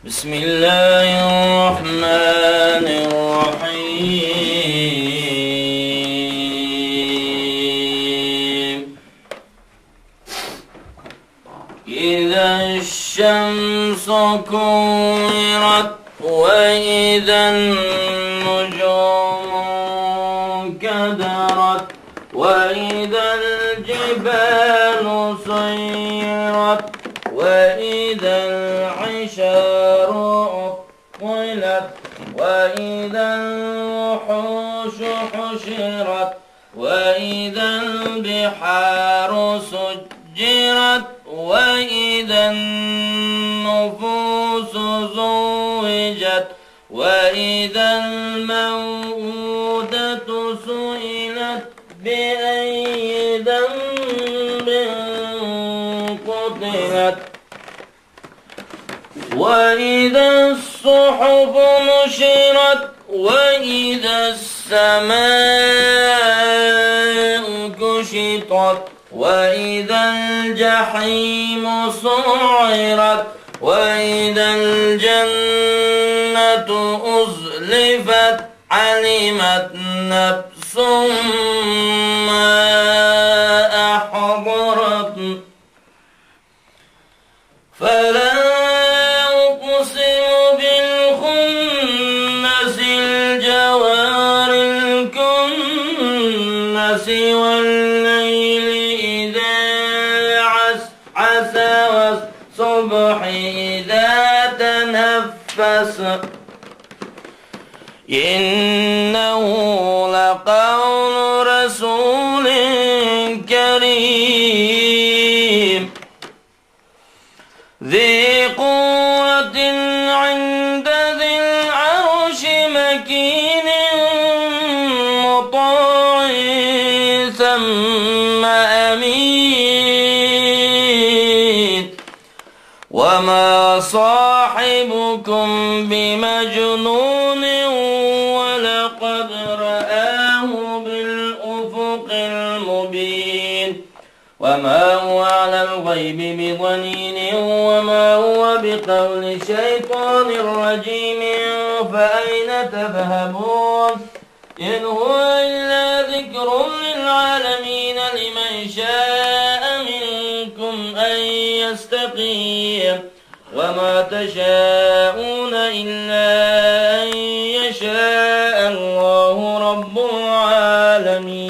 بسم الله الرحمن الرحيم إذا الشمس كورت وإذا النجوم انكدرت وإذا الجبال سيرت وإذا العشار عطلت وإذا الوحوش حشرت وإذا البحار سجرت وإذا النفوس زوجت وإذا الموءودة سئلت بأي ذنب قتلت وإذا الصحف نشرت وإذا السماء كشطت وإذا الجحيم سعرت وإذا الجنة أزلفت علمت نفس ما أحضرت فلا أقسم بالخنس الجوار الكنس والليل إذا عسعس والصبح إذا تنفس إنه لقول رسول كريم ذي قوة عند ذي العرش مكين مطاع ثم أمين وما صاحبكم بمجنون ولقد رآه بالأفق المبين وما هو على الغيب بضنين وما هو بقول شيطان رجيم فأين تذهبون إن هو إلا ذكر للعالمين لمن شاء منكم أن يستقيم وما تشاءون إلا أن يشاء الله رب العالمين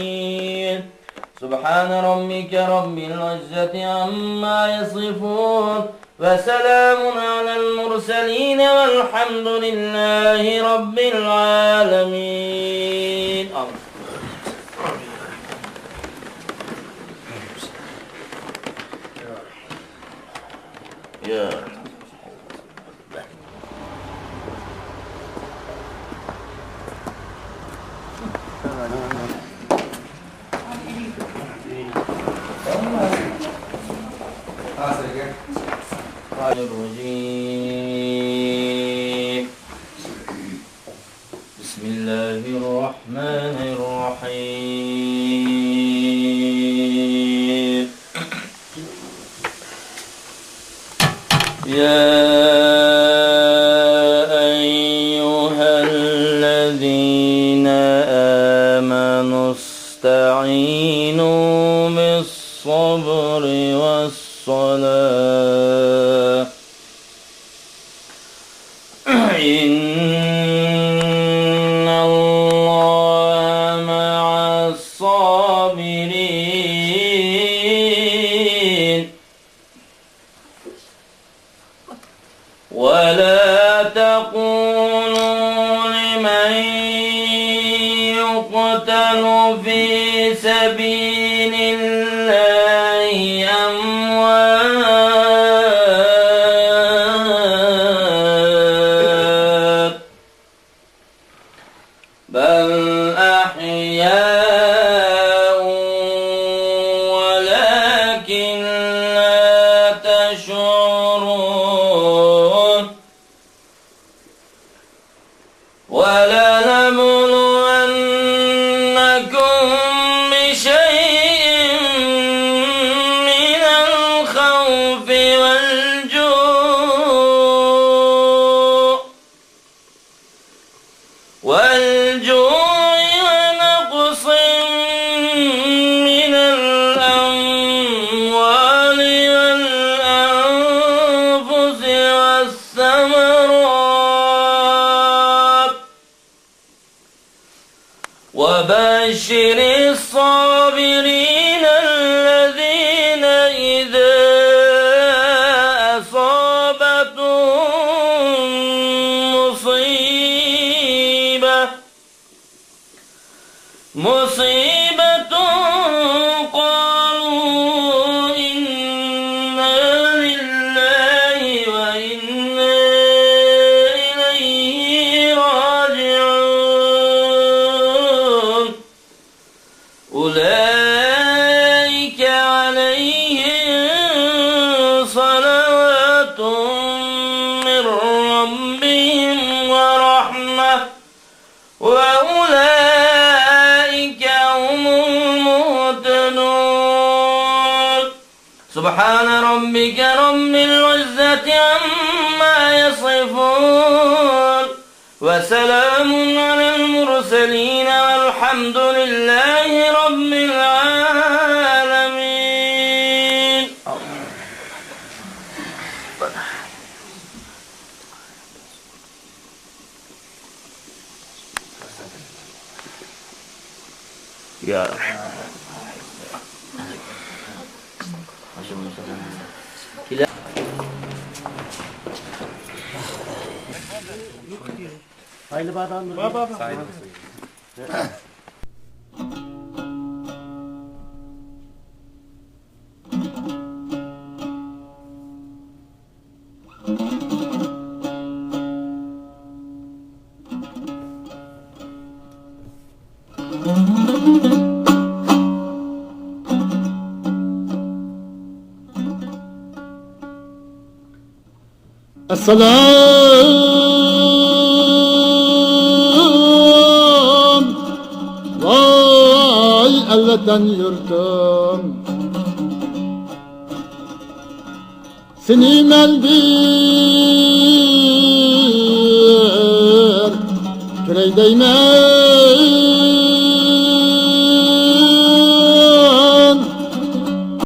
سبحان ربك رب العزة عما يصفون وسلام على المرسلين والحمد لله رب العالمين يا الرجيم بسم الله الرحمن الرحيم يا أيها الذين آمنوا استعينوا بالصبر والصلاة إن الله مع الصابرين ولا تقولوا لمن يقتل في سبيل الله أموات بل أحياء ولكن لا تشعرون ولنبلونكم بشيء وبشر الصابرين الذين إذا أصابتهم مصيبة قالوا إنا لله وإنا إليه راجعون أولئك عليهم صلوات من ربهم ورحمة وأولئك هم المهتدون سبحان ربك رب العزة عما يصفون وسلام على المرسلين والحمد لله رب العالمين. يا Hayırlı bağdandır. Baba. Esselam vay elveten yurtum seni meldir küreydeyme